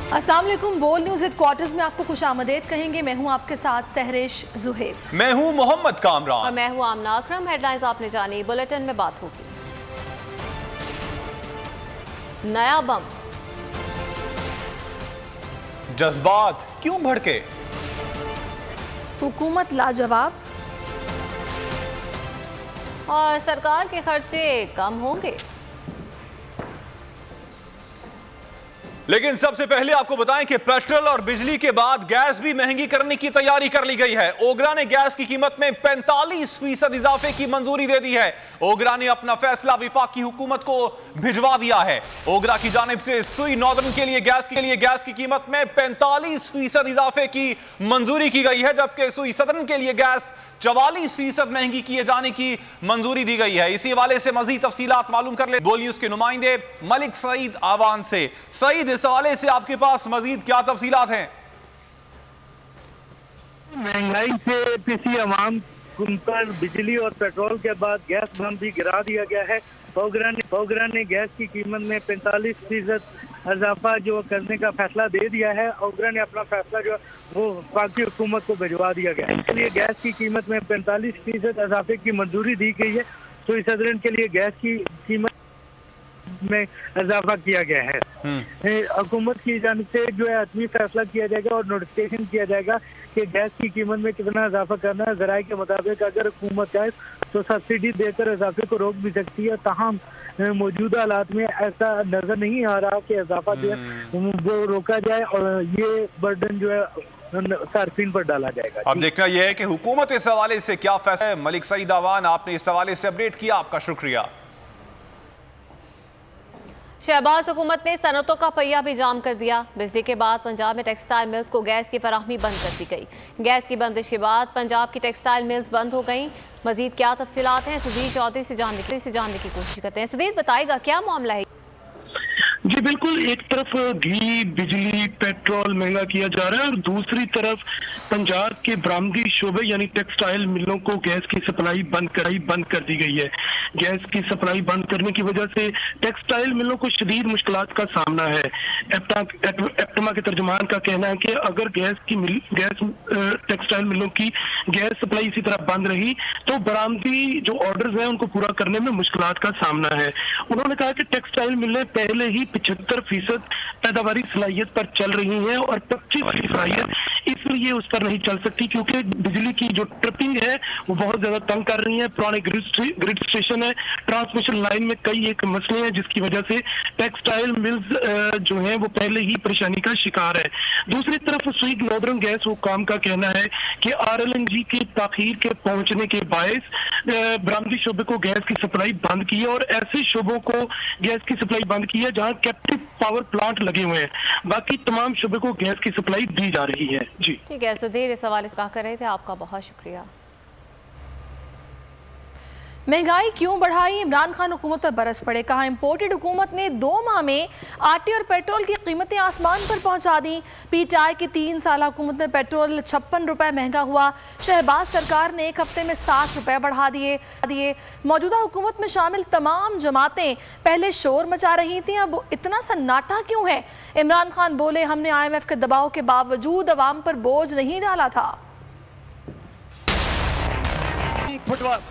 अस्सलाम वालेकुम। बोल न्यूज़ हेडक्वार्टर्स में आपको खुशामदीद कहेंगे। मैं हूं आपके साथ सहरिश जुहेब। मैं हूं मोहम्मद कामरान और मैं हूं आमना अकरम। हेडलाइंस आपने जानी, बुलेटिन में बात होगी। नया बम, जज्बात क्यों भड़के, हुकूमत लाजवाब और सरकार के खर्चे कम होंगे। लेकिन सबसे पहले आपको बताएं कि पेट्रोल और बिजली के बाद गैस भी महंगी करने की तैयारी कर ली गई है। ओगरा ने गैस की कीमत में 45% इजाफे की मंजूरी दे दी है। ओगरा ने अपना फैसला वफाकी हुकूमत को भिजवा दिया है। ओगरा की जानिब से सुई नॉर्दर्न के लिए गैस की कीमत में 45% इजाफे की मंजूरी की गई है, जबकि सुई सदर्न के लिए गैस 44% महंगी किए जाने की मंजूरी दी गई है। इसी हवाले से मजीद तफसीलात मालूम कर ले बोल न्यूज के नुमाइंदे मलिक सईद आवान से। सईद, इस हवाले से आपके पास मजीद क्या तफसीलात हैं? महंगाई से पिसी अवाम पर बिजली और पेट्रोल के बाद गैस बम भी गिरा दिया गया है। ओगरा ने गैस की कीमत में 45% इजाफा जो करने का फैसला दे दिया है। ओगरा ने अपना फैसला जो वो वफाकी हुकूमत को भिजवा दिया गया है। इसलिए गैस की कीमत में 45% इजाफे की मंजूरी दी गई है। तो इस सदरन के लिए गैस की कीमत में इजाफा किया गया है। हुकूमत की जानिब से जो है हतमी फैसला किया जाएगा और नोटिफिकेशन किया जाएगा कि गैस की कीमत में कितना इजाफा करना है। जराये के मुताबिक अगर हुकूमत चाहे तो सब्सिडी देकर इजाफे को रोक भी सकती है। ताहम मौजूदा हालात में ऐसा नजर नहीं आ रहा कि इजाफा जो है वो रोका जाए और ये बर्डन जो है सार्फिन पर डाला जाएगा। अब देखना यह है कि हुकूमत इस हवाले से क्या फैसला है। मलिक सईद आवान, आपने इस हवाले से अपडेट किया, आपका शुक्रिया। शहबाज हुकूमत ने सनतों का पहिया भी जाम कर दिया। बिजली के बाद पंजाब में टेक्सटाइल मिल्स को गैस की फराहमी बंद कर दी गई। गैस की बंदिश के बाद पंजाब की टेक्सटाइल मिल्स बंद हो गई। मजीद क्या तफसीलात हैं, सुधीर चौधरी से जानने की कोशिश करते हैं। सुधीर, बताएगा क्या मामला है? जी बिल्कुल, एक तरफ घी, बिजली, पेट्रोल महंगा किया जा रहा है और दूसरी तरफ पंजाब के बरामदी शोबे यानी टेक्सटाइल मिलों को गैस की सप्लाई बंद कर दी गई है। गैस की सप्लाई बंद करने की वजह से टेक्सटाइल मिलों को शदीद मुश्किलात का सामना है। एप्टमा के तर्जुमान का कहना है कि अगर टेक्सटाइल मिलों की गैस सप्लाई इसी तरह बंद रही तो बरामदी जो ऑर्डर्स हैं उनको पूरा करने में मुश्किलात का सामना है। उन्होंने कहा कि टेक्सटाइल मिलें पहले ही 75% पैदावारी सलाहियत पर चल रही हैं और 25% सलाहियत इसलिए उस पर नहीं चल सकती क्योंकि बिजली की जो ट्रिपिंग है वो बहुत ज्यादा तंग कर रही है। पुराने ग्रिड स्टेशन है, ट्रांसमिशन लाइन में कई एक मसले हैं जिसकी वजह से टेक्सटाइल मिल्स जो है वो पहले ही परेशानी का शिकार है। दूसरी तरफ स्वीट नॉर्दर्न गैस हुकाम का कहना है कि RLNG के ताखीर के पहुंचने के बायस बरामदी शोबे को गैस की सप्लाई बंद की है और ऐसे शोबों को गैस की सप्लाई बंद की है जहां कैप्टिव पावर प्लांट लगे हुए हैं। बाकी तमाम शोबे को गैस की सप्लाई दी जा रही है। जी ठीक है सुधीर, इस हवाले से कहा कर रहे थे, आपका बहुत शुक्रिया। महंगाई क्यों बढ़ाई, इमरान खान हुकूमत पर बरस पड़े। कहा इंपोर्टेड हुकूमत ने 2 माह में आटे और पेट्रोल की कीमतें आसमान पर पहुंचा दी। PTI की 3 साल हुकूमत में पेट्रोल 56 रुपए महंगा हुआ। शहबाज सरकार ने 1 हफ्ते में 60 रुपए बढ़ा दिए। मौजूदा हुकूमत में शामिल तमाम जमातें पहले शोर मचा रही थी, अब इतना सन्नाटा क्यों है? इमरान खान बोले, हमने IMF के दबाव के बावजूद अवाम पर बोझ नहीं डाला था।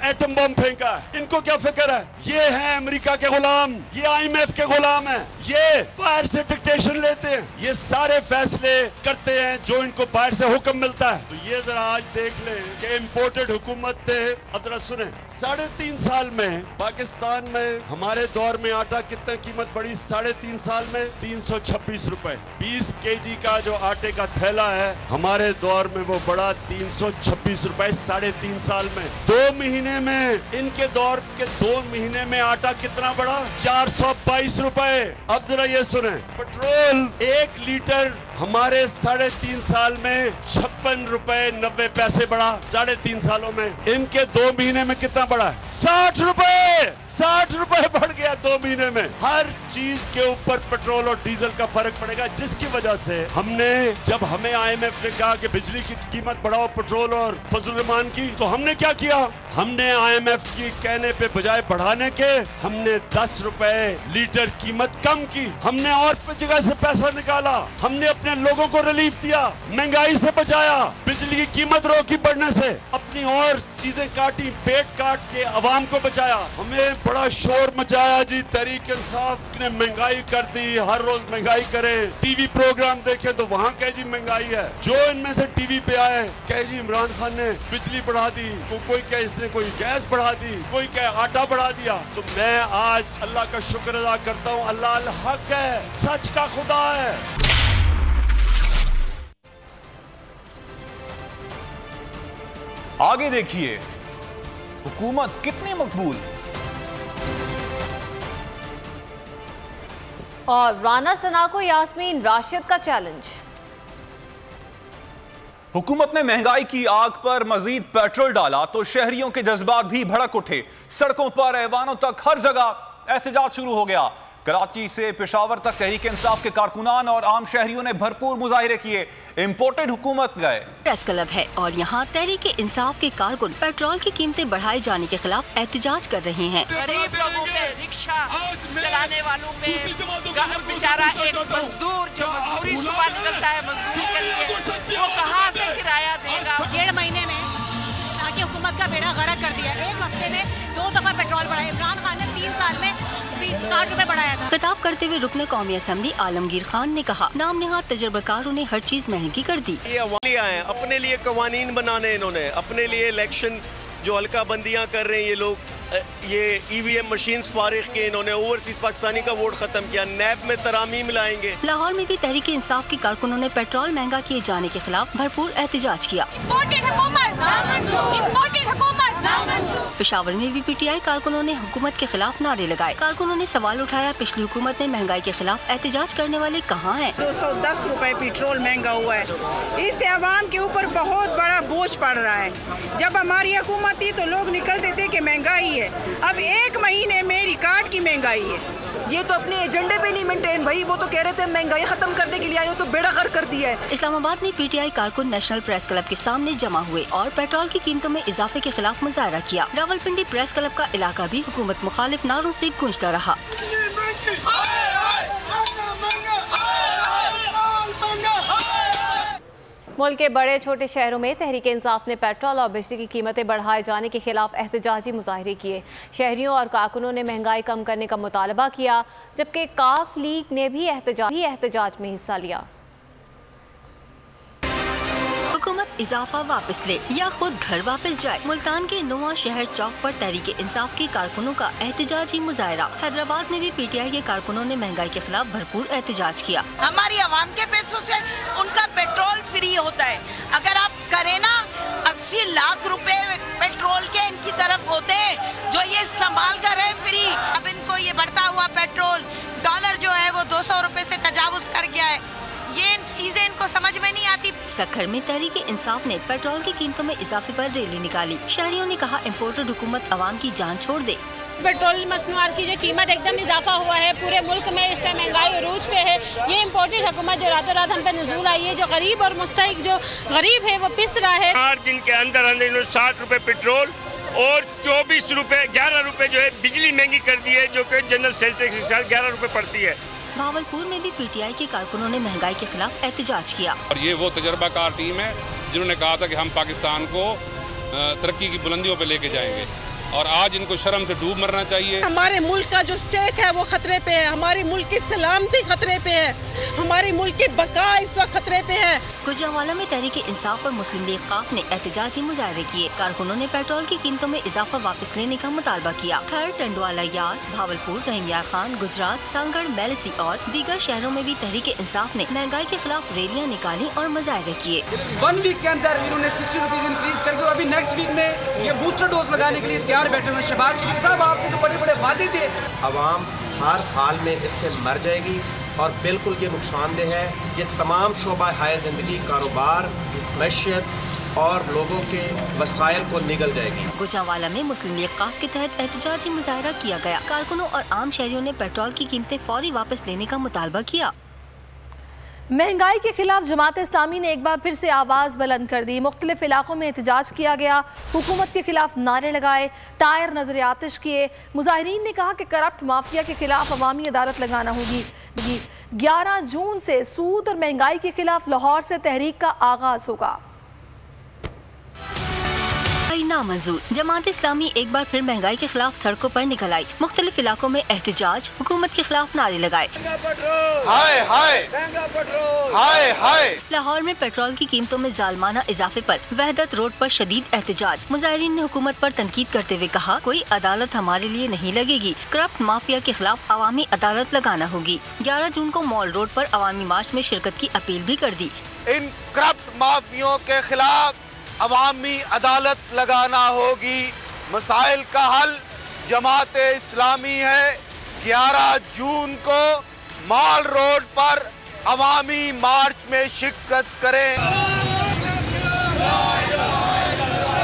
एटम बम फेंका, इनको क्या फिक्र है? ये है अमेरिका के गुलाम, ये IMF के गुलाम है, ये बाहर से डिक्टेशन लेते हैं, ये सारे फैसले करते हैं जो इनको बाहर से हुक्म मिलता है। तो ये जरा आज देख लें कि इम्पोर्टेड हुकूमत थे। अब जरा सुने, 3.5 साल में पाकिस्तान में हमारे दौर में आटा कितना कीमत बढ़ी? 3.5 साल में 326 रुपए। 20 kg का जो आटे का थैला है हमारे दौर में वो बढ़ा 326 रुपए 3.5 साल में। 2 महीने में, इनके दौर के 2 महीने में आटा कितना बढ़ा? 422 रुपए। अब जरा ये सुने, पेट्रोल 1 लीटर हमारे 3.5 साल में 56 रुपए 90 पैसे बढ़ा 3.5 सालों में। इनके 2 महीने में कितना बढ़ा? 60 रुपए बढ़ गया 2 महीने में। हर चीज के ऊपर पेट्रोल और डीजल का फर्क पड़ेगा, जिसकी वजह से हमने, जब हमें IMF ने कहा कि बिजली की कीमत बढ़ाओ पेट्रोल और फजल रहमान की, तो हमने क्या किया? हमने IMF की कहने पे बजाय बढ़ाने के हमने 10 रुपए लीटर कीमत कम की। हमने और जगह से पैसा निकाला, हमने अपने लोगों को रिलीफ दिया, महंगाई से बचाया, बिजली की कीमत रोकी बढ़ने से, अपनी और चीजें काटी, पेट काट के अवाम को बचाया। हमें बड़ा शोर मचाया जी, तहरीक इंसाफ ने महंगाई कर दी, हर रोज महंगाई करे, टीवी प्रोग्राम देखे तो वहाँ कहे जी महंगाई है। जो इनमें से टीवी पे आए कहे जी इमरान खान ने बिजली बढ़ा दी, कोई कहे इसने कोई गैस बढ़ा दी, कोई कहे आटा बढ़ा दिया। तो मैं आज अल्लाह का शुक्र अदा करता हूँ, अल्लाह अल हक है, सच का खुदा है। आगे देखिए हुकूमत कितनी मकबूल। और राना सना को यास्मीन राशिद का चैलेंज। हुकूमत ने महंगाई की आग पर मजीद पेट्रोल डाला तो शहरियों के जज्बात भी भड़क उठे। सड़कों पर, ऐवानों तक, हर जगह एहतजाज शुरू हो गया। कराची से पेशावर तक तहरीक इंसाफ के कारकुनान और आम शहरियों ने भरपूर मुजाहिरे किए। इंपोर्टेड हुकूमत गए। प्रेस क्लब है और यहाँ तहरीक इंसाफ के कारकुन पेट्रोल की कीमतें बढ़ाए जाने के खिलाफ एहतजाज कर रहे हैं। गरीब लोगों पे, रिक्शा चलाने वालों पे, बेचारा एक मजदूर जो मजदूरी सुबह निकलता है मजदूरी के लिए, वो कहाँ से किराया देगा? 1.5 महीने में ताकि हुकूमत का बेड़ा गर्क कर दिया। एक हफ्ते में 2 दफा पेट्रोल बढ़ाया। इमरान खान ने 3 साल में 60 रुपए बढ़ाया था। खिताब करते हुए रुकने कौमी असम्बली आलमगीर खान ने कहा, नाम नेहाद तजर्बाकारों ने हर चीज महंगी कर दी। ये आए अपने लिए कवानीन बनाने, इन्होंने अपने लिए इलेक्शन जो हल्का बंदियां कर रहे हैं ये लोग, ये EVM मशीन्स फारिग के इन्होंने ओवरसीज पाकिस्तानी का वोट खत्म किया। नैब में तरामीम लाएंगे। लाहौर में भी तहरीक इंसाफ के कारकुनों ने पेट्रोल महंगा किए जाने के खिलाफ भरपूर एहतजाज किया। पेशावर में भी PTI कारकुनों ने हुकूमत के खिलाफ नारे लगाए। कारकुनों ने सवाल उठाया, पिछली हुकूमत ने महंगाई के खिलाफ एहतजाज करने वाले कहाँ हैं? 210 रुपए पेट्रोल महंगा हुआ है। इससे आवाम के ऊपर बहुत बड़ा बोझ पड़ रहा है। जब हमारी हुकूमत थी तो लोग निकलते थे कि महंगाई है, अब 1 महीने में रिकॉर्ड की महंगाई है। ये तो अपने एजेंडे पे नहीं मेंटेन, भाई वो तो कह रहे थे महंगाई खत्म करने के लिए आए हो, तो बेड़ा गर्क कर दिया है। इस्लामाबाद में PTI कारकुन नेशनल प्रेस क्लब के सामने जमा हुए और पेट्रोल की कीमतों में इजाफे के खिलाफ मुजाहरा किया। रावलपिंडी प्रेस क्लब का इलाका भी हुकूमत मुखालिफ नारों से गूंजता रहा। मुल्क के बड़े छोटे शहरों में तहरीक इंसाफ ने पेट्रोल और बिजली की कीमतें बढ़ाए जाने के खिलाफ एहतजाजी मुजाहरे किए। शहरियों और कारकुनों ने महंगाई कम करने का मुतालबा किया, जबकि काफ लीग ने भी एहतजाज में हिस्सा लिया। हुकूमत इजाफा वापस ले या खुद घर वापस जाए। मुल्तान के नवा शहर चौक पर तहरीक इंसाफ के कारकुनों का एहतजाजी मुजाहरा। हैदराबाद में भी PTI के कारकुनों ने महंगाई के खिलाफ भरपूर एहतजाज किया। हमारी आवाम के पैसों से उनका पेट्रोल फ्री होता है। अगर आप करें ना, 80 लाख रुपए पेट्रोल के इनकी तरफ होते हैं जो ये इस्तेमाल कर रहे हैं फ्री। अब इनको ये बढ़ता हुआ पेट्रोल, डॉलर जो है वो 200 रुपए से तजावुज कर गया है। ये चीजें इनको समझ में नहीं आती। सखर में तहरीक इंसाफ ने पेट्रोल की कीमतों में इजाफे पर रैली निकाली। शहरियों ने कहा, इम्पोर्टेड हुकूमत अवाम की जान छोड़ दे। पेट्रोल मसनूआत की जो कीमत एकदम इजाफा हुआ है, पूरे मुल्क में इस टाइम महंगाई अरूज पे है। ये इम्पोर्टेड हुकूमत जो रातों रात हम पे नजूल आई है, जो गरीब और मुस्तहिक जो गरीब है वो पिस रहा है। 8 दिन के अंदर अंदर 60 रुपए पेट्रोल और 24 रुपए 11 रुपए जो है बिजली महंगी कर दी है, जो कि जनरल सेल टैक्स के साथ 11 रुपए पड़ती है। भावलपुर में भी PTI के कारकुनों ने महंगाई के खिलाफ एहतजाज किया। और ये वो तजर्बाकार टीम है जिन्होंने कहा था कि हम पाकिस्तान को तरक्की की बुलंदियों पे लेके जाएंगे, और आज इनको शर्म से डूब मरना चाहिए। हमारे मुल्क का जो स्टेक है वो खतरे पे है, हमारी मुल्क की सलामती खतरे पे है, हमारी मुल्क की बका इस वक्त खतरे पे है। गुजरांवाला में तहरीक इंसाफ और मुस्लिम लीग काफ ने एहतजाजी मुजाहरे किए। कारकुनों ने पेट्रोल की कीमतों में इजाफा वापस लेने का मुतालबा किया। खैर, टंडवाला यार, भावलपुर, रहीम खान, गुजरात, सांगड़, मेलसी और दीगर शहरों में भी तहरीक इंसाफ ने महंगाई के खिलाफ रैलियां निकाली और मुजाहरे किए। 1 वीक के अंदर इन्होंने 60 रुपीज इंक्रीज करके अभी नेक्स्ट वीक में ये बूस्टर डोज लगाने के लिए तैयार बैठे हुए। शहबाज शरीफ साहब, आपने तो बड़े बड़े वादे थे। आवाम हर हाल में इससे मर जाएगी और बिल्कुल ये नुकसानदेह है। ये तमाम शोबा हाय ज़िंदगी, कारोबार, मैशियत, और लोगों के वसाइल को निगल जाएगी। गुजरांवाला में मुस्लिम लीग काफ के तहत एहतजाजी मुजाहरा किया गया। कारकुनों और आम शहरियों ने पेट्रोल की कीमतें फौरी वापस लेने का मुतालबा किया। महंगाई के खिलाफ जमात इस्लामी ने एक बार फिर से आवाज़ बुलंद कर दी। मुख्तलिफ इलाकों में एहतजाज किया गया, हुकूमत के खिलाफ नारे लगाए, टायर नजर आतिश किए। मुजाहिरीन ने कहा कि करप्ट माफिया के खिलाफ अवामी अदालत लगाना होगी। 11 जून से सूद और महंगाई के खिलाफ लाहौर से तहरीक का आगाज होगा। नामंजूर। जमात इस्लामी एक बार फिर महंगाई के खिलाफ सड़कों पर निकल आई। मुख्तलिफ इलाकों में एहतजाज, हुकूमत के खिलाफ नारे लगाए। हाय हाय हाय हाय। लाहौर में पेट्रोल की कीमतों में जालमाना इजाफे पर वहदत रोड पर शदीद एहतजाज। मुजाहिरीन ने हुकूमत पर तनकीद करते हुए कहा, कोई अदालत हमारे लिए नहीं लगेगी, करप्ट माफिया के खिलाफ अवामी अदालत लगाना होगी। 11 जून को मॉल रोड पर अवामी मार्च में शिरकत की अपील भी कर दी। इन करप्ट माफियों के खिलाफ अवामी अदालत लगाना होगी। मसाइल का हल जमात इस्लामी है। 11 जून को मॉल रोड पर अवामी मार्च में शिरकत करें।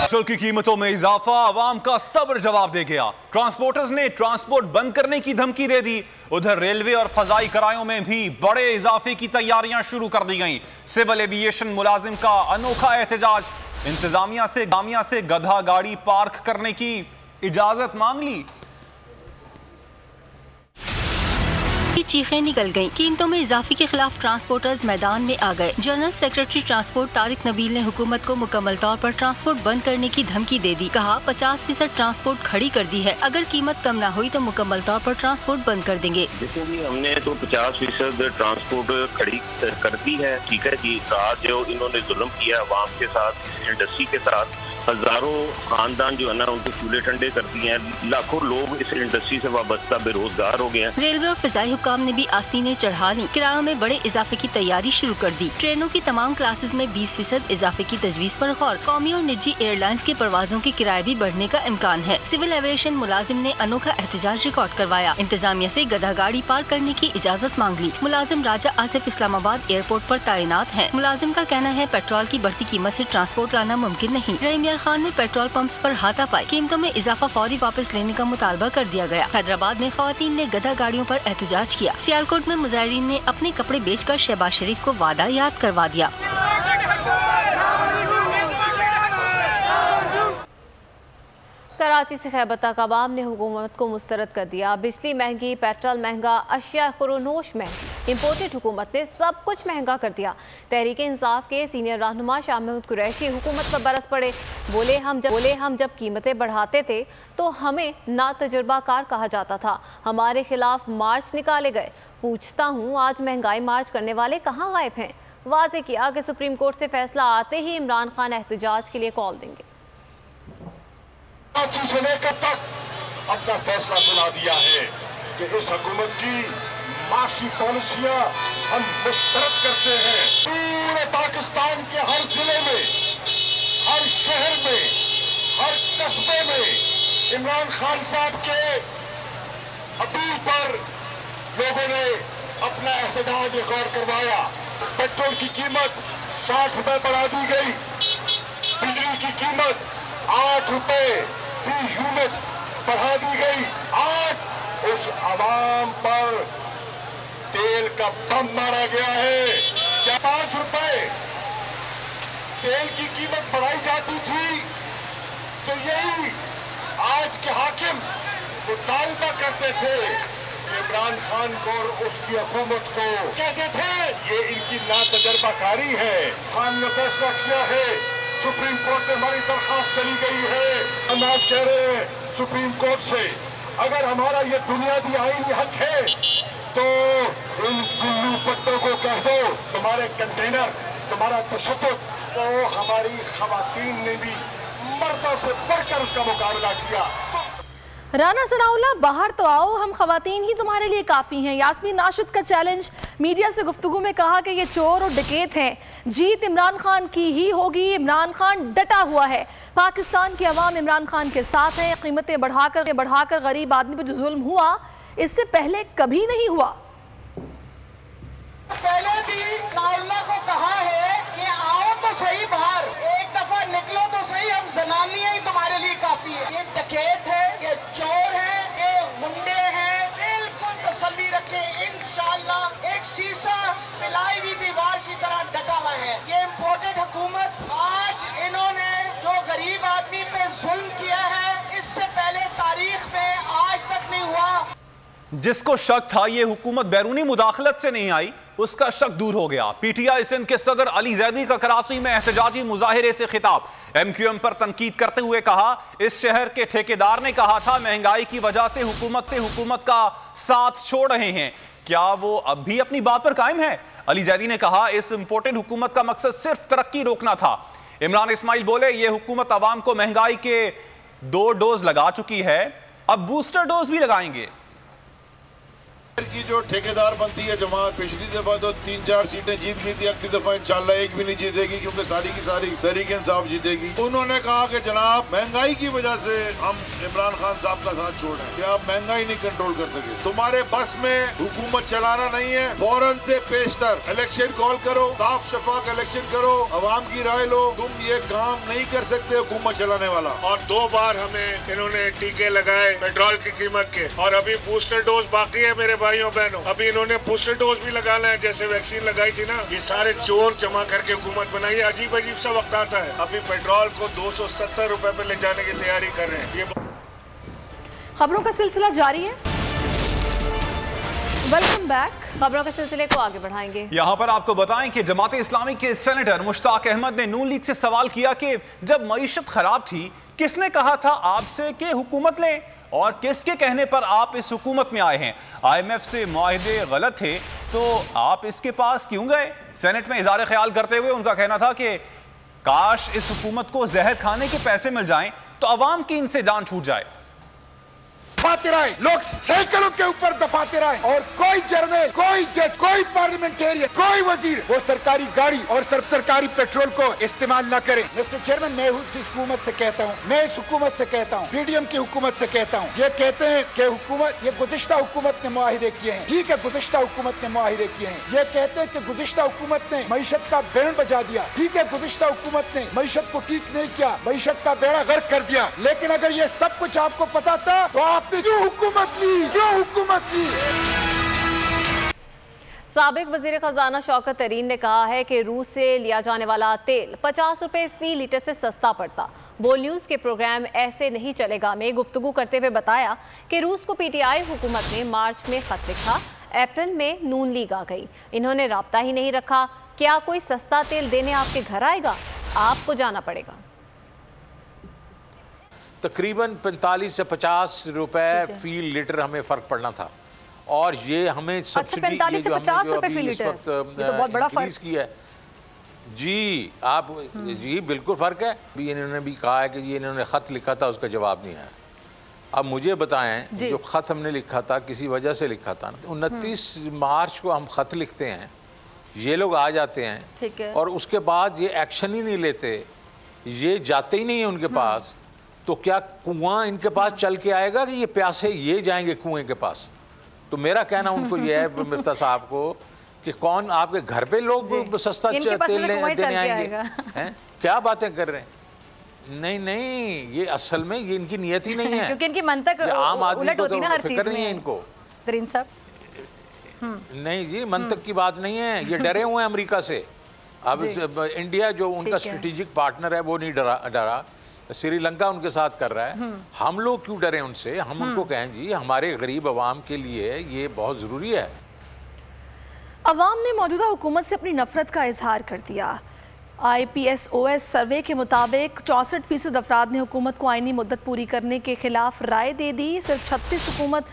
पेट्रोल की कीमतों में इजाफा अवाम का सब्र जवाब दे गया। ट्रांसपोर्टर्स ने ट्रांसपोर्ट बंद करने की धमकी दे दी। उधर रेलवे और फजाई किरायों में भी बड़े इजाफे की तैयारियां शुरू कर दी गईं। सिविल एविएशन मुलाजिम का अनोखा एहतजाज, इंतजामिया से गधा गाड़ी पार्क करने की इजाजत मांग ली। चीखें निकल गईं। कीमतों में इजाफे के खिलाफ ट्रांसपोर्टर्स मैदान में आ गए। General secretary transport Tariq Nabeel ने हुकूमत को मुकम्मल तौर पर ट्रांसपोर्ट बंद करने की धमकी दे दी। कहा, 50% ट्रांसपोर्ट खड़ी कर दी है, अगर कीमत कम ना हुई तो मुकम्मल तौर पर ट्रांसपोर्ट बंद कर देंगे। देखो जी, हमने तो 50% ट्रांसपोर्ट खड़ी कर दी है। ठीक है जी, आज जो इन्होंने जुल्म किया अवाम के साथ, इंडस्ट्री के साथ, हजारों खानदान जो है ना उनके चूल्हे ठंडे कर दिए हैं। लाखों लोग इस इंडस्ट्री से वाबस्ता बेरोजगार हो गए हैं। रेलवे और फिजाई हुकाम ने भी आस्तीनें चढ़ा ली। किरायों में बड़े इजाफे की तैयारी शुरू कर दी। ट्रेनों की तमाम क्लासेस में 20% इजाफे की तजवीज पर गौर। कौमी और निजी एयरलाइंस की परवाजों के किराए भी बढ़ने का इम्कान है। सिविल एविएशन मुलाजिम ने अनोखा एहतजाज रिकॉर्ड करवाया। इंतजामिया से गधा गाड़ी पार्क करने की इजाजत मांग ली। मुलाजिम राजा आसिफ इस्लामाबाद एयरपोर्ट पर तैनात है। मुलाजिम का कहना है, पेट्रोल की बढ़ती कीमत से ट्रांसपोर्ट लाना मुमकिन नहीं। रहीम यार खान ने पेट्रोल पंप्स पर हाथापाई, कीमतों में इजाफा फौरी वापस लेने का मुतालबा कर दिया गया। हैदराबाद में खवातीन ने गधा गाड़ियों पर एहतजाज किया। सियालकोट में मुजाहिरीन ने अपने कपड़े बेचकर शहबाज शरीफ को वादा याद करवा दिया। कराची से खैबर तक अवाम ने हुकूमत को मुस्तरद कर दिया। बिजली महंगी, पेट्रोल महंगा, अशिया खुरोनोश महंगी। इम्पोर्टेड हुकूमत ने सब कुछ महंगा कर दिया। तहरीक इंसाफ के सीनियर रहनुमा शाह महमूद कुरैशी हुकूमत पर बरस पड़े। बोले हम जब कीमतें बढ़ाते थे तो हमें ना तजुर्बाकार कहा जाता था, हमारे खिलाफ मार्च निकाले गए। पूछता हूँ, आज महंगाई मार्च करने वाले कहाँ गायब हैं? वाज़ेह किया कि सुप्रीम कोर्ट से फैसला आते ही इमरान खान एहतजाज के लिए कॉल देंगे। कराची से लेकर तक अपना फैसला सुना दिया है कि इस हुकूमत की माशी पॉलिसियां हम मुस्तरद करते हैं। पूरे पाकिस्तान के हर जिले में, हर शहर में, हर कस्बे में इमरान खान साहब के अपील पर लोगों ने अपना एहतजाज रिकॉर्ड करवाया। पेट्रोल की कीमत 60 रुपए बढ़ा दी गई। बिजली की कीमत 8 रुपए फी यूनिट बढ़ा दी गई। आज उस आवाम पर तेल का बम मारा गया है। क्या 5 रुपए तेल की कीमत बढ़ाई जाती थी तो यही आज के हाकिम मुतालबा करते थे कि इमरान खान को और उसकी हुकूमत को कहते थे ये इनकी नातजर्बाकारी है। खान ने फैसला किया है, सुप्रीम कोर्ट में हमारी दरखास्त चली गई है। हम आज कह रहे हैं सुप्रीम कोर्ट से, अगर हमारा ये बुनियादी आईनी हक है तो इन गुल्लू पट्टों को कह दो तुम्हारे कंटेनर, तुम्हारा तशद्दुद। तो हमारी खवातीन ने भी मर्दों से बढ़कर उसका मुकाबला किया। राना सनाउल्लाह, बाहर तो आओ, हम खवातीन ही तुम्हारे लिए काफ़ी हैं। यास्मीन राशिद का चैलेंज, मीडिया से गुफ्तगू में कहा कि ये चोर और डकैत हैं, जीत इमरान खान की ही होगी। इमरान खान डटा हुआ है, पाकिस्तान की अवाम इमरान खान के साथ है। कीमतें बढ़ाकर गरीब आदमी पर जो जुल्म हुआ, इससे पहले कभी नहीं हुआ। पहले भी सनाउल्लाह को कहा है कि आओ तो सही बाहर, एक दफा जनानियां ही तुम्हारे लिए काफी है। ये डकैत है, ये चोर है, ये गुंडे हैं, बिल्कुल तसल्ली रखे। इंशाअल्लाह एक शीशा मिलाई हुई दीवार की तरह डटा हुआ है। ये इम्पोर्टेड हुकूमत, आज इन्होंने जो गरीब आदमी पे जुल्म किया है, इससे पहले तारीख में आज तक नहीं हुआ। जिसको शक था ये हुकूमत बैरूनी मुदाखलत से नहीं आई, उसका शक दूर हो गया। पीटीआई सिंध के सदर अली जैदी का कराची में एहतजाजी मुजाहिरे से खिताब। एमक्यूएम पर तनकीद करते हुए कहा, इस शहर के ठेकेदार ने कहा था महंगाई की वजह से हुकूमत का साथ छोड़ रहे हैं, क्या वो अब भी अपनी बात पर कायम है? अली जैदी ने कहा, इस इंपोर्टेड हुकूमत का मकसद सिर्फ तरक्की रोकना था। इमरान इस्माइल बोले, ये हुकूमत अवाम को महंगाई के 2 डोज लगा चुकी है, अब बूस्टर डोज भी लगाएंगे। की जो ठेकेदार बनती है जमात, पिछली दफा तो 3-4 सीटें जीत गई थी, अगली दफा इंशाल्लाह एक भी नहीं जीतेगी क्योंकि सारी की सारी तहरीक इंसाफ जीतेगी। उन्होंने कहा कि जनाब महंगाई की वजह से हम इमरान खान साहब का साथ छोड़ रहे हैं, कि आप महंगाई नहीं कंट्रोल कर सके, तुम्हारे बस में हुकूमत चलाना नहीं है, फौरन से पेशतर इलेक्शन कॉल करो, साफ शफाफ इलेक्शन करो, अवाम की राय लो, तुम ये काम नहीं कर सकते हुकूमत चलाने वाला। और 2 बार हमें इन्होंने टीके लगाए पेट्रोल की कीमत के, और अभी बूस्टर डोज बाकी है मेरे भाइयों बहनों, अभी इन्होंने बूस्टर डोज भी लगाना है, जैसे वैक्सीन लगाई थी ना। ये सारे जोर जमा करके हुकूमत बनाई है। अजीब अजीब सा वक्त आता है। अभी पेट्रोल को 270 रुपए पे ले जाने की तैयारी कर रहे हैं। ये खबरों का सिलसिला जारी है। Welcome back. खबरों के सिलसिले को आगे बढ़ाएंगे। यहां पर आपको बताएं कि जमात इस्लामी के सेनेटर मुश्ताक अहमद ने नून लीग से सवाल किया कि जब मईशत खराब थी, किसने कहा था आपसे कि हुकूमत लें, और किसके कहने पर आप इस हुकूमत में आए हैं? IMF से मुआहदे गलत थे तो आप इसके पास क्यों गए? सेनेट में इज़हार ख्याल करते हुए उनका कहना था कि काश इस हुकूमत को जहर खाने के पैसे मिल जाएं तो अवाम की इनसे जान छूट जाए। दफाते रहे, लोग साइकिलों के ऊपर दफाते रहे, और कोई जर्नल, कोई जज, कोई पार्लियामेंटेरियन, कोई वजीर वो सरकारी गाड़ी और सरकारी पेट्रोल को इस्तेमाल न करे। मिस्टर चेयरमैन, मैं इस हुकूमत से कहता हूँ, मैं इस हुकूमत से कहता हूँ, पीडीएम की हुकूमत से कहता हूँ, ये कहते हैं कि हुकूमत, ये गुज़िश्ता हुकूमत ने मुआहिदे किए हैं, ठीक है, गुज़िश्ता हुकूमत ने मुआहिदे किए हैं। ये कहते हैं कि गुज़िश्ता हुकूमत ने मईशत का बैंड बजा दिया, ठीक है, गुज़िश्ता हुकूमत ने मईशत को ठीक नहीं किया, मईशत का बेड़ा गर्क कर दिया। लेकिन अगर ये सब कुछ आपको पता था तो आप क्यों हुकूमत ली? साबिक वजीर खजाना शौकत तरीन ने कहा है कि रूस से लिया जाने वाला तेल 50 रुपए फी लीटर से सस्ता पड़ता। बोल न्यूज़ के प्रोग्राम ऐसे नहीं चलेगा में गुफ्तगू करते हुए बताया कि रूस को पीटीआई हुकूमत ने मार्च में खत लिखा, अप्रैल में नून लीग आ गई, इन्होंने राब्ता ही नहीं रखा। क्या कोई सस्ता तेल देने आपके घर आएगा? आपको जाना पड़ेगा। तकरीबन 45 से 50 रुपए फी लीटर हमें फ़र्क पड़ना था, और ये हमें सब्सिडी 45 से 50 रुपए फी लीटर, ये तो बहुत बड़ा फ़र्क की है जी। आप जी बिल्कुल फ़र्क है। भी इन्होंने भी कहा है कि ये इन्होंने ख़त लिखा था, उसका जवाब नहीं आया। अब मुझे बताएं, जो ख़त हमने लिखा था किसी वजह से लिखा था, 29 मार्च को हम ख़त लिखते हैं, ये लोग आ जाते हैं और उसके बाद ये एक्शन ही नहीं लेते, ये जाते ही नहीं है उनके पास, तो क्या कुआं इनके पास चल के आएगा कि ये प्यासे ये जाएंगे कुएं के पास? तो मेरा कहना उनको ये है मिर्जा साहब को कि कौन आपके घर पे लोग सस्ता तेल देने आएंगे? हैं? क्या बातें कर रहे हैं? नहीं, ये असल में ये इनकी नियत ही नहीं है, क्योंकि इनकी मंतक आम आदमी को तो फिक्र नहीं है इनको। तरीन साहब, नहीं जी, मंतक की बात नहीं है, ये डरे हुए हैं अमेरिका से। अब इंडिया जो उनका स्ट्रेटेजिक पार्टनर है वो नहीं डरा, श्रीलंका उनके साथ कर रहा है, हम लोग क्यों डरे उनसे? हम उनको कहें जी हमारे गरीब अवाम के लिए ये बहुत ज़रूरी है। अवाम ने मौजूदा हुकूमत से अपनी नफरत का इजहार कर दिया। IPSOS सर्वे के मुताबिक 64% अफराद ने हुकूमत को आइनी मुद्दत पूरी करने के खिलाफ राय दे दी। सिर्फ 36%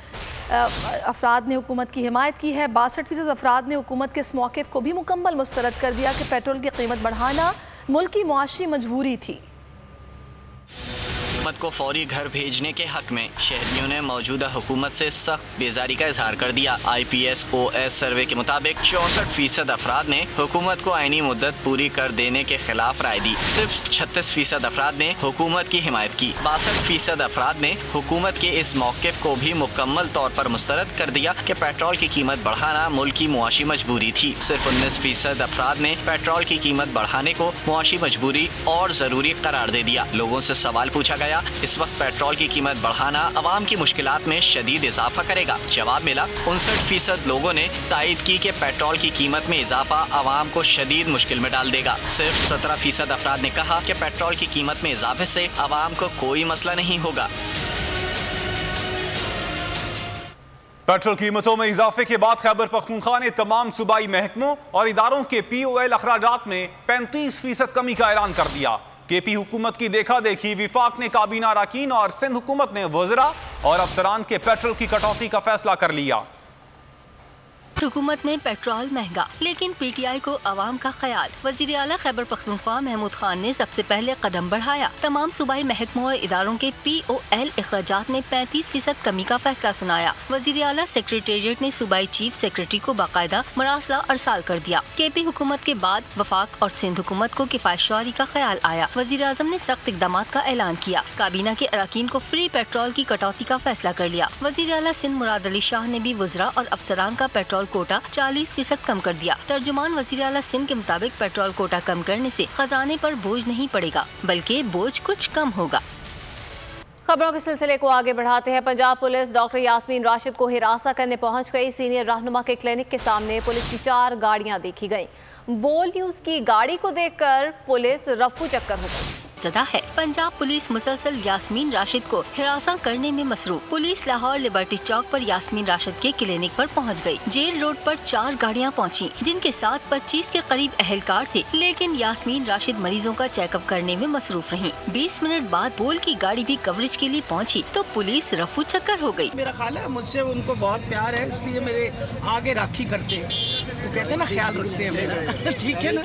अफराद ने हुकूमत की हिमायत की है। 62% अफराद ने हुकूमत के इस मौक़िफ़ को भी मुकम्मल मुस्तरद कर दिया कि पेट्रोल की कीमत बढ़ाना मुल्क की मुआशी मजबूरी थी। हुकूमत को फौरी घर भेजने के हक में शहरियों ने मौजूदा हुकूमत से सख्त बेजारी का इजहार कर दिया। IPSOS सर्वे के मुताबिक 64% अफराद ने हुकूमत को आईनी मुद्दत पूरी कर देने के खिलाफ राय दी। सिर्फ 36% अफराद ने हुकूमत की हिमायत की। 62% अफराद ने हुकूमत के इस मौक़िफ़ को भी मुकम्मल तौर पर मुस्तरद कर दिया कि पेट्रोल की कीमत बढ़ाना मुल्क की मुआशी मजबूरी थी। सिर्फ 19% अफराद ने पेट्रोल की कीमत बढ़ाने को मुआशी मजबूरी और जरूरी करार दे दिया। लोगों से सवाल पूछा गया, इस वक्त पेट्रोल की कीमत बढ़ाना अवाम की मुश्किलात में शदीद इजाफा करेगा? जवाब मिला, 59% लोगों ने तायद की कि पेट्रोल की कीमत में इजाफा अवाम को शदीद मुश्किल में डाल देगा। सिर्फ 17% अफराद ने कहा कि पेट्रोल की कीमत में इजाफे से अवाम को कोई मसला नहीं होगा। पेट्रोल कीमतों में इजाफे के बाद खैबर पख्तूनख्वा ने तमाम सूबाई महकमों और इदारों के POL अखराजात में 35% कमी का ऐलान कर दिया। KP हुकूमत की देखा देखी विफाक ने काबीना अरकान और सिंध हुकूमत ने वज़रा और अफसरान के पेट्रोल की कटौती का फैसला कर लिया। हुकूमत ने पेट्रोल महंगा, लेकिन PTI को अवाम का ख्याल। वज़ीर आला खैबर पख्तूनख्वा महमूद खान ने सबसे पहले कदम बढ़ाया। तमाम सूबाई महकमों और इदारों के POL अखराजात में 35% कमी का फैसला सुनाया। वज़ीर आला सेक्रेटेरिएट ने सूबाई चीफ सेक्रेटरी को बाकायदा मरासला अरसाल कर दिया। KP हुकूमत के बाद वफाक और सिंध हुकूमत को किफायतशुमारी का ख्याल आया। वज़ीर आज़म ने सख्त इक़दाम का ऐलान किया। काबीना के अरकान को फ्री पेट्रोल की कटौती का फैसला कर लिया। वज़ीर आला सिंध मुराद अली शाह ने भी वज़रा और अफसरान का पेट्रोल कोटा 40% कम कर दिया। तर्जुमान वज़ीर आला सिंध के मुताबिक पेट्रोल कोटा कम करने से खजाने पर बोझ नहीं पड़ेगा, बल्कि बोझ कुछ कम होगा। खबरों के सिलसिले को आगे बढ़ाते हैं। पंजाब पुलिस डॉक्टर यास्मीन राशिद को हिरासत करने पहुंच गई। सीनियर रहनुमा के क्लिनिक के सामने पुलिस की 4 गाड़ियां देखी गईं। बोल न्यूज की गाड़ी को देखकर पुलिस रफू चक्कर हो गई। ज़दा है, पंजाब पुलिस मुसलसल यास्मीन राशिद को हिरासा करने में मसरूफ। पुलिस लाहौर लिबर्टी चौक पर यास्मीन राशिद के क्लिनिक पर पहुंच गई। जेल रोड पर 4 गाड़ियां पहुंची, जिनके साथ 25 के करीब अहलकार थे, लेकिन यास्मीन राशिद मरीजों का चेकअप करने में मसरूफ रहीं। 20 मिनट बाद बोल की गाड़ी भी कवरेज के लिए पहुंची तो पुलिस रफू चक्कर हो गई। मेरा ख्याल है मुझसे उनको बहुत प्यार है, इसलिए मेरे आगे राखी करते, तो कहते हैं ना ख्याल रखते हैं मेरा। ठीक है ना,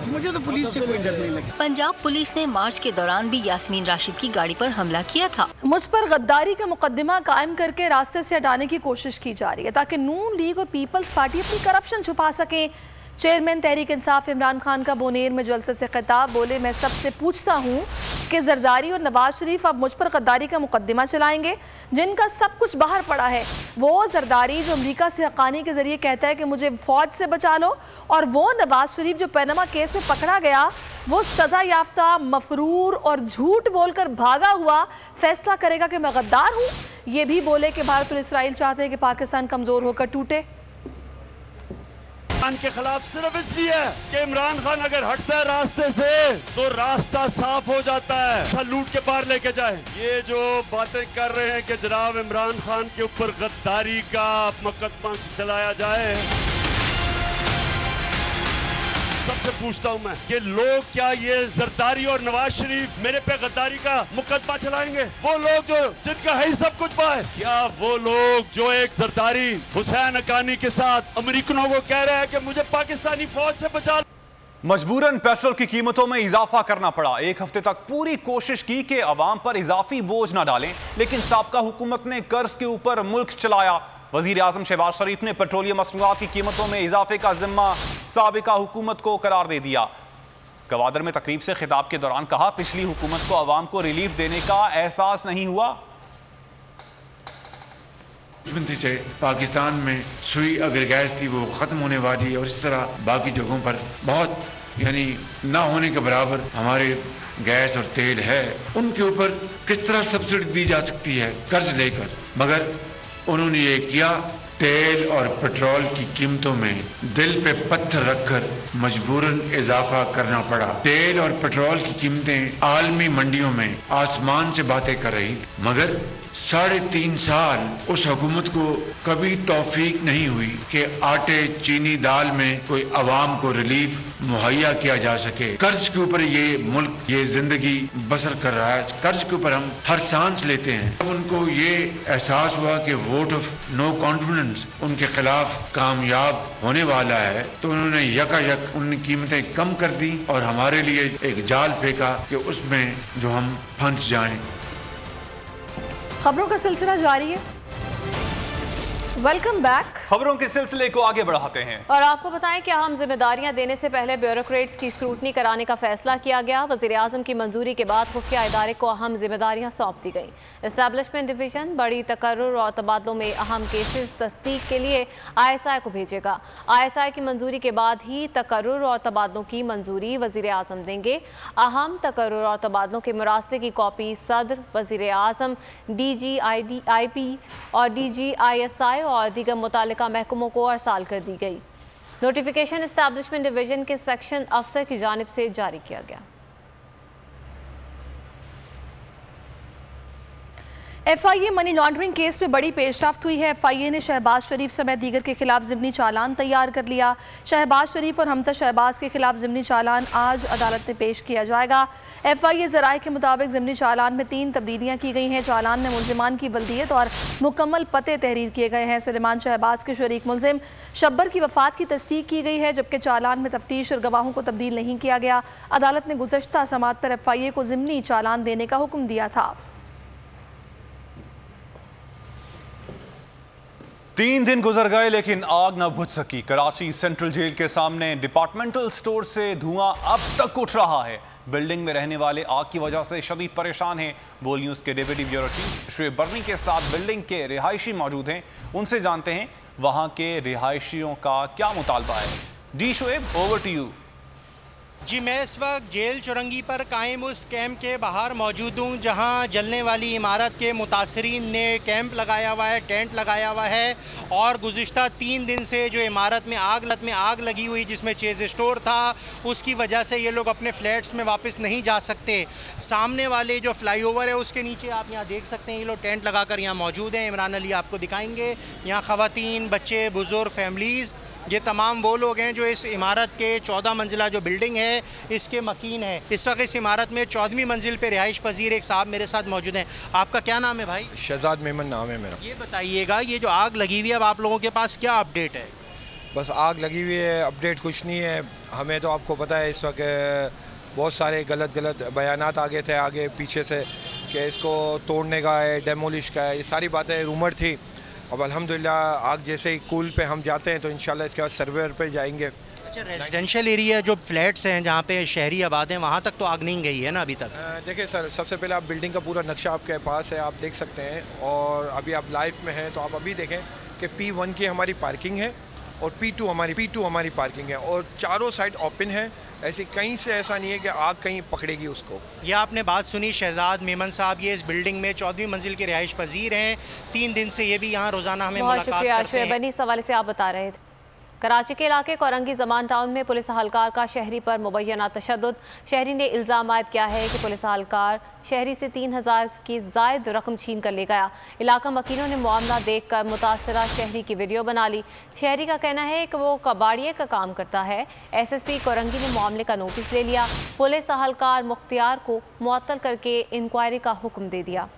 मुझे तो पुलिस से कोई डर नहीं लगा। पंजाब पुलिस ने मार्च के दौरान भी यास्मीन राशिद की गाड़ी पर हमला किया था। मुझ पर गद्दारी का मुकदमा कायम करके रास्ते से हटाने की कोशिश की जा रही है ताकि नून लीग और पीपल्स पार्टी अपनी करप्शन छुपा सके। चेयरमैन तहरीक इंसाफ इमरान खान का बोनेर में जलसे से खिताब, बोले मैं सबसे पूछता हूँ कि जरदारी और नवाज शरीफ अब मुझ पर गद्दारी का मुकदमा चलाएंगे, जिनका सब कुछ बाहर पड़ा है। वो जरदारी जो अमेरिका से हक़ानी के जरिए कहता है कि मुझे फौज से बचा लो, और वो नवाज शरीफ जो पैनामा केस में पकड़ा गया, वो सजा याफ्ता मफरूर और झूठ बोलकर भागा हुआ फैसला करेगा कि मैं गद्दार हूँ। ये भी बोले कि भारत और इसराइल चाहते हैं कि पाकिस्तान कमजोर होकर टूटे। के खिलाफ सिर्फ इसलिए कि इमरान खान अगर हटता है रास्ते से तो रास्ता साफ हो जाता है, लूट के पार लेके जाए। ये जो बातें कर रहे हैं कि जनाब इमरान खान के ऊपर गद्दारी का मुकदमा चलाया जाए, सबसे पूछता हूं मैं कि लोग क्या ये जरदारी और नवाज शरीफ मेरे पे गद्दारी का मुकदमा चलाएंगे? वो लोग जो जिनका है सब कुछ पाए, क्या वो लोग जो एक जरदारी हुसैन हक्कानी के साथ अमेरिकनों को कह रहे हैं कि मुझे पाकिस्तानी फौज से बचा? मजबूरन पेट्रोल की कीमतों में इजाफा करना पड़ा। 1 हफ्ते तक पूरी कोशिश की कि अवाम पर इजाफी बोझ न डालें, लेकिन साबका हुकूमत ने कर्ज के ऊपर मुल्क चलाया। वज़ीर आज़म शहबाज शरीफ ने पेट्रोलियम मसनूआत की कीमतों में इजाफे का जिम्मा साबिका हुकूमत को करार दे दिया। गवादर में तकरीब से खिताब के दौरान कहा, पिछली हुकूमत को अवाम को रिलीफ देने का एहसास नहीं हुआ। से पाकिस्तान में सुई अगर गैस थी वो ख़त्म होने वाली है, और इस तरह बाकी जगहों पर बहुत यानी ना होने के बराबर हमारे गैस और तेल है, उनके ऊपर किस तरह सब्सिडी दी जा सकती है कर्ज लेकर। मगर उन्होंने ये किया, तेल और पेट्रोल की कीमतों में दिल पे पत्थर रखकर मजबूरन इजाफा करना पड़ा। तेल और पेट्रोल की कीमतें आलमी मंडियों में आसमान से बातें कर रही, मगर 3.5 साल उस हुकूमत को कभी तौफीक नहीं हुई कि आटे चीनी दाल में कोई अवाम को रिलीफ मुहैया किया जा सके। कर्ज के ऊपर ये मुल्क ये जिंदगी बसर कर रहा है, कर्ज के ऊपर हम हर सांस लेते हैं। अब उनको ये एहसास हुआ कि वोट ऑफ नो कॉन्फिडेंस उनके खिलाफ कामयाब होने वाला है, तो उन्होंने यकायक उन कीमतें कम कर दी और हमारे लिए एक जाल फेंका कि उसमें जो हम फंस जाएं। खबरों का सिलसिला जारी है। Welcome back. खबरों के सिलसिले को आगे बढ़ाते हैं और आपको बताएं कि अहम जिम्मेदारियां देने से पहले ब्यूरोक्रेट्स की स्क्रूटनी कराने का फैसला किया गया। वज़ीर-ए-आज़म की मंजूरी के बाद खुफिया इदारे को अहम जिम्मेदारियां सौंप दी गई। एस्टैब्लिशमेंट डिवीजन बड़ी तकर्रुर और तबादलों में अहम केसेस तस्दीक के लिए ISI को भेजेगा। ISI की मंजूरी के बाद ही तकर्रुर और तबादलों की मंजूरी वज़ीर-ए-आज़म देंगे। अहम तकर्रुर और तबादलों के मुरासले की कॉपी सदर, वज़ीर-ए-आज़म, DGIP और DGISI और दीगर मुतालिका महकमों को अरसाल कर दी गई। नोटिफिकेशन एस्टैब्लिशमेंट डिवीजन के सेक्शन अफसर की जानिब से जारी किया गया। FIA मनी लॉन्ड्रिंग केस में बड़ी पेशरफ्त हुई है। FIA ने शहबाज शरीफ समेत दीगर के खिलाफ ज़िमनी चालान तैयार कर लिया। शहबाज शरीफ और हमजा शहबाज के खिलाफ ज़िमनी चालान आज अदालत में पेश किया जाएगा। FIA ज़राए के मुताबिक ज़िमनी चालान में 3 तब्दीलियाँ की गई हैं। चालान में मुल्ज़िमान की बल्दियत और मुकम्मल पते तहरीर किए गए हैं। सुलेमान शहबाज के शरीक मुल्ज़िम शब्बर की वफ़ात की तस्दीक की गई है, जबकि चालान में तफ्तीश और गवाहों को तब्दील नहीं किया गया। अदालत ने गुज़श्ता समात पर FIA को ज़िमनी चालान देने का हुक्म दिया था। 3 दिन गुजर गए लेकिन आग न बुझ सकी। कराची सेंट्रल जेल के सामने डिपार्टमेंटल स्टोर से धुआं अब तक उठ रहा है। बिल्डिंग में रहने वाले आग की वजह से शदीद परेशान हैं। बोल न्यूज़ के डेप्यूटी ब्यूरो चीफ शुएब बर्नी के साथ बिल्डिंग के रिहायशी मौजूद हैं। उनसे जानते हैं वहां के रिहायशियों का क्या मुतालबा है। जी शुएब, ओवर टू यू। जी, मैं इस वक्त जेल चुरंगी पर कायम उस कैंप के बाहर मौजूद हूँ जहाँ जलने वाली इमारत के मुतासरीन ने कैंप लगाया हुआ है, टेंट लगाया हुआ है। और गुज़िश्ता 3 दिन से जो इमारत में आग लगी हुई जिसमें चेज़ स्टोर था, उसकी वजह से ये लोग अपने फ्लैट्स में वापस नहीं जा सकते। सामने वाले जो फ्लाईओवर है उसके नीचे आप यहाँ देख सकते हैं, ये लोग टेंट लगा कर यहाँ मौजूद हैं। इमरान अली आपको दिखाएंगे। यहाँ ख़वातीन, बच्चे, बुज़ुर्ग, फैमिलीज़, ये तमाम वो लोग हैं जो इस इमारत के 14 मंजिला जो बिल्डिंग है इसके मकीन है। इस वक्त इस इमारत में 14वीं मंजिल पे रिहाइश पजीर एक साहब मेरे साथ मौजूद हैं। आपका क्या नाम है भाई? शहजाद मेमन नाम है मेरा। ये बताइएगा, ये जो आग लगी हुई है, अब आप लोगों के पास क्या अपडेट है? बस आग लगी हुई है, अपडेट कुछ नहीं है हमें। तो आपको पता है इस वक्त बहुत सारे गलत बयानात आगे थे आगे पीछे से कि इसको तोड़ने का है, डेमोलिश का है, ये सारी बातें रूमर थी। अब अल्हम्दुलिल्लाह आग जैसे ही कूल पे हम जाते हैं तो इंशाल्लाह इसके बाद सर्वेयर पे जाएंगे। अच्छा, रेजिडेंशियल एरिया जो फ्लैट्स हैं जहाँ पे शहरी आबाद हैं वहाँ तक तो आग नहीं गई है ना अभी तक? देखिए सर, सबसे पहले आप बिल्डिंग का पूरा नक्शा आपके पास है, आप देख सकते हैं। और अभी आप लाइव में हैं तो आप अभी देखें कि P1 की हमारी पार्किंग है और P2 हमारी पार्किंग है और चारों साइड ओपन है। ऐसी कहीं से ऐसा नहीं है कि आग कहीं पकड़ेगी उसको। ये आपने बात सुनी शहजाद मेमन साहब, ये इस बिल्डिंग में 14वीं मंजिल के रिहाइश पजीर हैं। 3 दिन से ये भी यहाँ रोजाना हमें मुलाकात करते हैं। बनी सवाल से आप बता रहे थे कराची के इलाके कोरंगी जमान टाउन में पुलिस अहलकार का शहरी पर मुबैना तशद्दुद। शहरी ने इल्ज़ाम आयद किया है कि पुलिस अहलकार शहरी से 3000 की जायद रकम छीन कर ले गया। इलाका मकीनों ने मामला देख कर मुतासरा शहरी की वीडियो बना ली। शहरी का कहना है कि वो कबाड़िए का काम करता है। SSP कोरंगी ने मामले का नोटिस ले लिया। पुलिस अहलकार मुख्तियार को मुअत्तल करके इंक्वायरी का हुक्म दे दिया।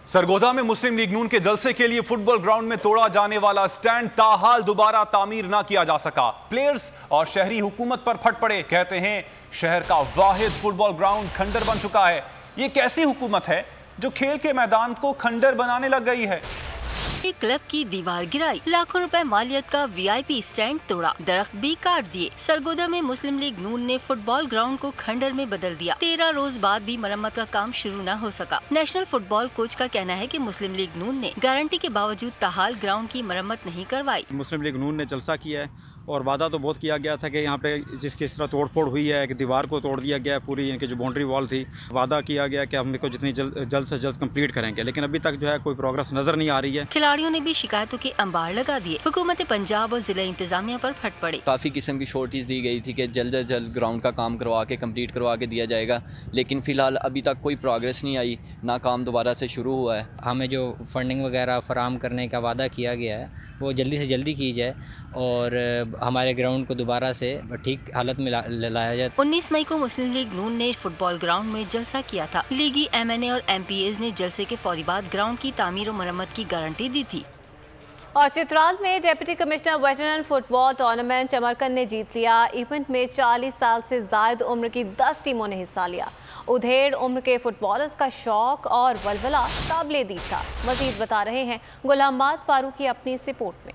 सरगोधा में मुस्लिम लीग नून के जलसे के लिए फुटबॉल ग्राउंड में तोड़ा जाने वाला स्टैंड ताहाल दोबारा तामीर ना किया जा सका। प्लेयर्स और शहरी हुकूमत पर फट पड़े। कहते हैं शहर का वाहिद फुटबॉल ग्राउंड खंडर बन चुका है। ये कैसी हुकूमत है जो खेल के मैदान को खंडर बनाने लग गई है? क्लब की दीवार गिराई, लाखों रुपए मालियत का VIP स्टैंड तोड़ा, दरख्त भी काट दिए। सरगोधा में मुस्लिम लीग नून ने फुटबॉल ग्राउंड को खंडर में बदल दिया। 13 रोज बाद भी मरम्मत का काम शुरू न हो सका। नेशनल फुटबॉल कोच का कहना है कि मुस्लिम लीग नून ने गारंटी के बावजूद ताहाल ग्राउंड की मरम्मत नहीं करवाई। मुस्लिम लीग नून ने जलसा किया है और वादा तो बहुत किया गया था कि यहाँ पे जिसकी इस तरह तोड़फोड़ हुई है कि दीवार को तोड़ दिया गया, पूरी इनकी जो बाउंड्री वॉल थी, वादा किया गया कि हम इसको जितनी जल्द से जल्द कंप्लीट करेंगे, लेकिन अभी तक जो है कोई प्रोग्रेस नजर नहीं आ रही है। खिलाड़ियों ने भी शिकायतों के अंबार लगा दिए। हुकूमत पंजाब और जिला इंतजामिया पर फट पड़ी। काफ़ी किस्म की शॉर्टेज दी गई थी कि जल्द से जल्द ग्राउंड का काम करवा के कंप्लीट करवा के दिया जाएगा, लेकिन फ़िलहाल अभी तक कोई प्रोग्रेस नहीं आई, ना काम दोबारा से शुरू हुआ है। हमें जो फंडिंग वगैरह फराहम करने का वादा किया गया है वो जल्दी से जल्दी की जाए और हमारे ग्राउंड को दोबारा से ठीक हालत में लाया जाए। 19 मई को मुस्लिम लीग नून ने फुटबॉल ग्राउंड में जलसा किया था। लीगी MNA और MPAs ने जलसे के फौरी बाद ग्राउंड की तामीर और मरम्मत की गारंटी दी थी। और चित्राल में deputy commissioner veteran football tournament Chamarkand ने जीत लिया। इवेंट में 40 साल से ज्यादा उम्र की 10 टीमों ने हिस्सा लिया। उधेड़ उम्र के फुटबॉलर्स का शौक और वलवला काबिल-ए-दीद था। मजीद बता रहे हैं गुलाम फारूकी अपनी इस रिपोर्ट में।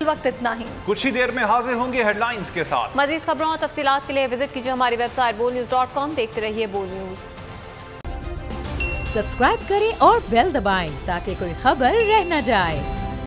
वक्त इतना ही, कुछ ही देर में हाजिर होंगे हेडलाइंस के साथ। मजीद खबरों और तफसीलात के लिए विजिट कीजिए हमारी वेबसाइट boldnews.com। देखते रहिए बोल्ड न्यूज। सब्सक्राइब करें और बेल दबाएं ताकि कोई खबर रह न जाए।